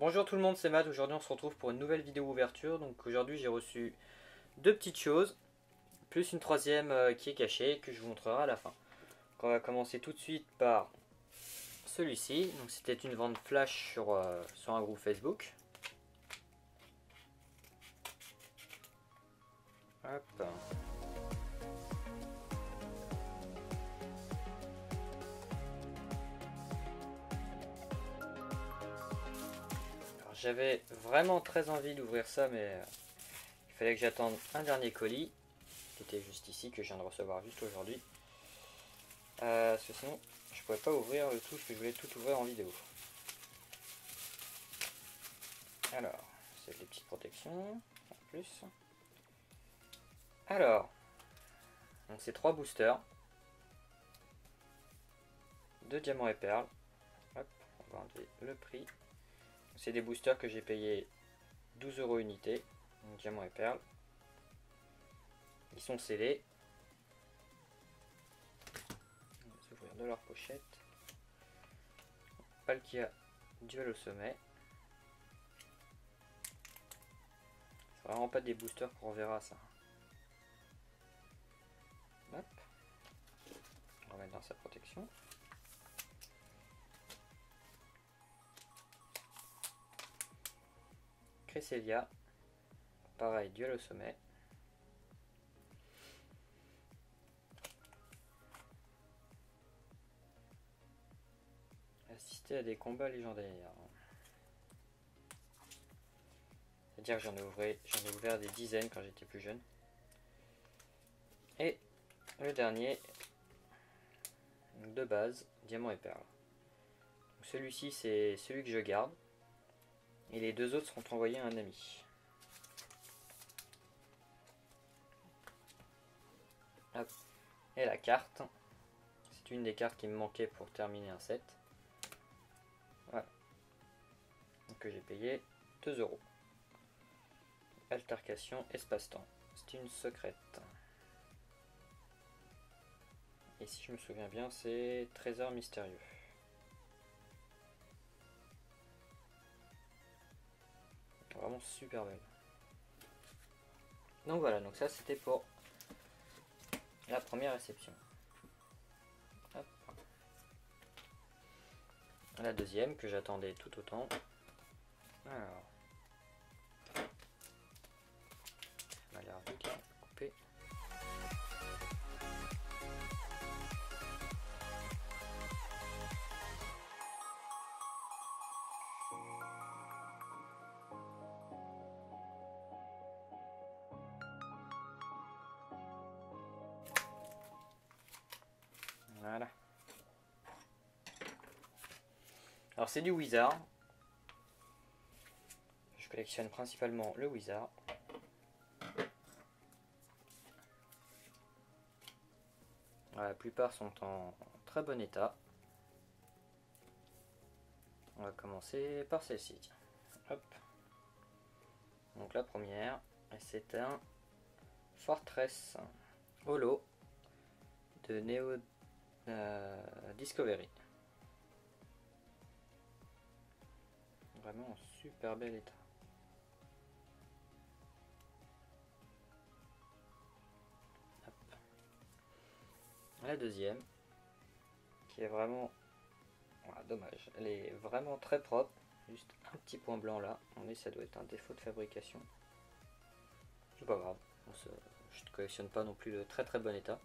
Bonjour tout le monde, c'est Matt. Aujourd'hui on se retrouve pour une nouvelle vidéo ouverture. Donc aujourd'hui j'ai reçu deux petites choses, plus une troisième qui est cachée, que je vous montrerai à la fin. Donc on va commencer tout de suite par celui-ci. Donc c'était une vente flash sur un groupe Facebook. Hop. J'avais vraiment très envie d'ouvrir ça, mais il fallait que j'attende un dernier colis, qui était juste ici, que je viens de recevoir juste aujourd'hui. Parce que sinon, je pouvais pas ouvrir le tout, parce que je voulais tout ouvrir en vidéo. Alors, c'est des petites protections, en plus. Alors, donc c'est 3 boosters. 2 diamants et perles. Hop, on va enlever le prix. C'est des boosters que j'ai payé 12 € unité. Donc diamants et perles. Ils sont scellés. On va s'ouvrir de leur pochette. Palkia duel au sommet. C'est vraiment pas des boosters qu'on verra ça. Hop. On va mettre dans sa protection. Cresselia. Pareil, duel au sommet. Assister à des combats légendaires. C'est-à-dire que j'en ai ouvert des dizaines quand j'étais plus jeune. Et le dernier, de base, diamant et perle. Celui-ci, c'est celui que je garde. Et les deux autres seront envoyés à un ami. Hop. Et la carte. C'est une des cartes qui me manquait pour terminer un set. Voilà. Donc que j'ai payé 2 €. Altercation, espace-temps. C'est une secrète. Et si je me souviens bien, c'est trésor mystérieux. Vraiment super belle. Donc voilà, donc ça c'était pour la première réception. Hop. La deuxième que j'attendais tout autant. Alors. On va l'air bien couper. Voilà. Alors c'est du Wizard. Je collectionne principalement le Wizard. La plupart sont en très bon état. On va commencer par celle-ci. Hop. Donc la première, c'est un Fortress Holo de Neo Discovery. Vraiment en super bel état. Hop. La deuxième, qui est vraiment... Ah, dommage, elle est vraiment très propre. Juste un petit point blanc là. On est, ça doit être un défaut de fabrication. C'est pas grave. Je ne collectionne pas non plus de très très bon état.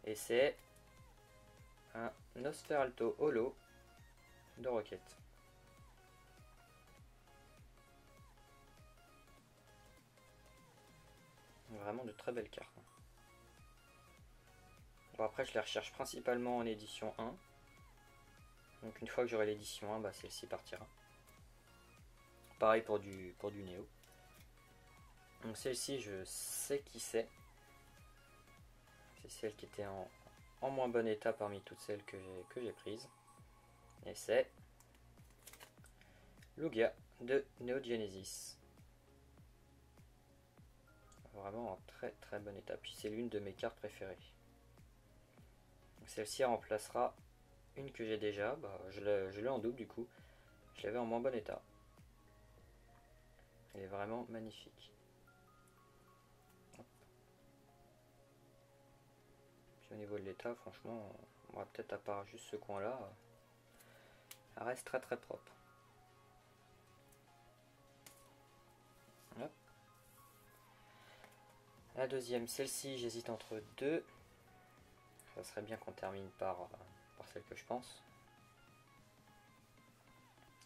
Et c'est un Nosferalto Holo de Rocket. Vraiment de très belles cartes. Bon, après je les recherche principalement en édition 1. Donc une fois que j'aurai l'édition 1, bah, celle-ci partira. Pareil pour du Néo. Donc celle-ci, je sais qui c'est. C'est celle qui était en moins bon état parmi toutes celles que j'ai prises. Et c'est Lugia de Neo Genesis. Vraiment en très très bon état. Puis c'est l'une de mes cartes préférées. Celle-ci remplacera une que j'ai déjà. Bah, je l'ai en double du coup. je l'avais en moins bon état. Elle est vraiment magnifique. Hop. Puis au niveau de l'état, franchement, on va peut-être à part juste ce coin-là, elle reste très très propre. Hop. La deuxième, celle-ci, j'hésite entre deux. Ça serait bien qu'on termine par celle que je pense.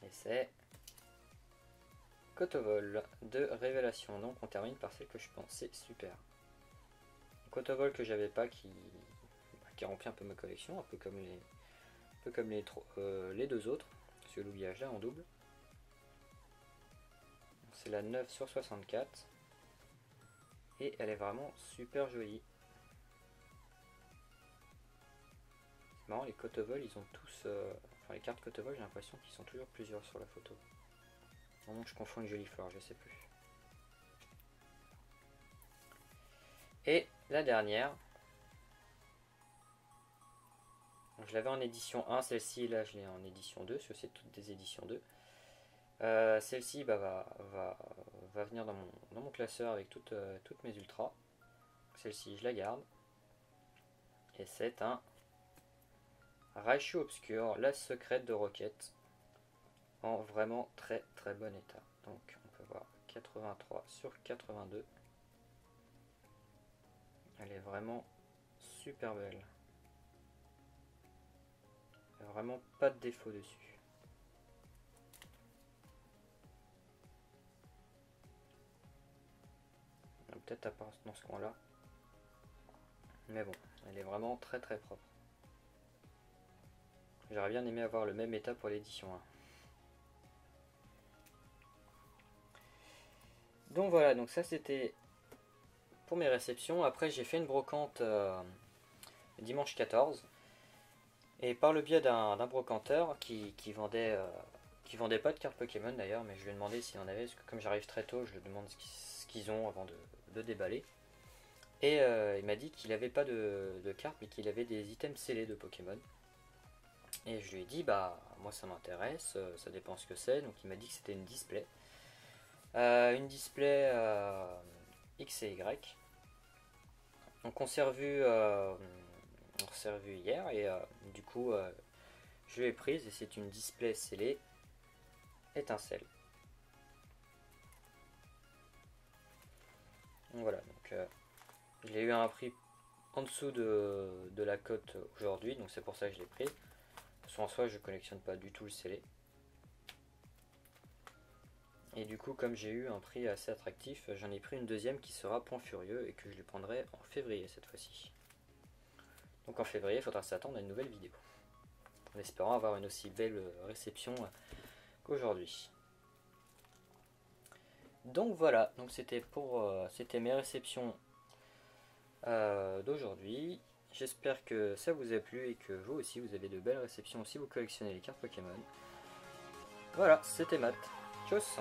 Et c'est Kotovol de Révélation. Donc on termine par celle que je pense. C'est super. Kotovol que j'avais pas, qui remplit un peu ma collection, un peu comme les deux autres. Sur l'oubliage là en double. C'est la 9 sur 64. Et elle est vraiment super jolie. C'est marrant, les Kotovol, ils ont tous... enfin, les cartes Kotovol, j'ai l'impression qu'ils sont toujours plusieurs sur la photo. Vraiment, je confonds une jolie fleur, je sais plus. Et la dernière. Je l'avais en édition 1, celle-ci, là, je l'ai en édition 2, parce que c'est toutes des éditions 2. Celle-ci va venir dans mon classeur avec toutes mes ultras. Celle-ci, je la garde. Et c'est un Raichu Obscure, la secrète de Rocket, en vraiment très très bon état. Donc on peut voir 83 sur 82. Elle est vraiment super belle. Il n'y a vraiment pas de défaut dessus. Peut-être à part dans ce coin-là. Mais bon, elle est vraiment très très propre. J'aurais bien aimé avoir le même état pour l'édition 1. Donc voilà, donc ça c'était pour mes réceptions. Après j'ai fait une brocante dimanche 14. Et par le biais d'un brocanteur qui vendait pas de cartes Pokémon d'ailleurs, mais je lui ai demandé s'il en avait, parce que comme j'arrive très tôt, je lui demande ce qu'ils ont avant de déballer. Et il m'a dit qu'il n'avait pas de cartes, mais qu'il avait des items scellés de Pokémon. Et je lui ai dit, bah moi ça m'intéresse, ça dépend ce que c'est. Donc il m'a dit que c'était une display. Une display X et Y. Donc on s'est revu hier et du coup je l'ai prise et c'est une display scellée étincelle. Donc voilà, donc je l'ai eu à un prix en dessous de la cote aujourd'hui, donc c'est pour ça que je l'ai prise. Parce qu'en soi je collectionne pas du tout le scellé. Et du coup comme j'ai eu un prix assez attractif, j'en ai pris une deuxième qui sera Point Furieux et que je lui prendrai en février cette fois-ci. Donc en février il faudra s'attendre à une nouvelle vidéo. En espérant avoir une aussi belle réception qu'aujourd'hui. Donc voilà, donc c'était mes réceptions d'aujourd'hui. J'espère que ça vous a plu et que vous aussi vous avez de belles réceptions si vous collectionnez les cartes Pokémon. Voilà, c'était Matt. Tchuss.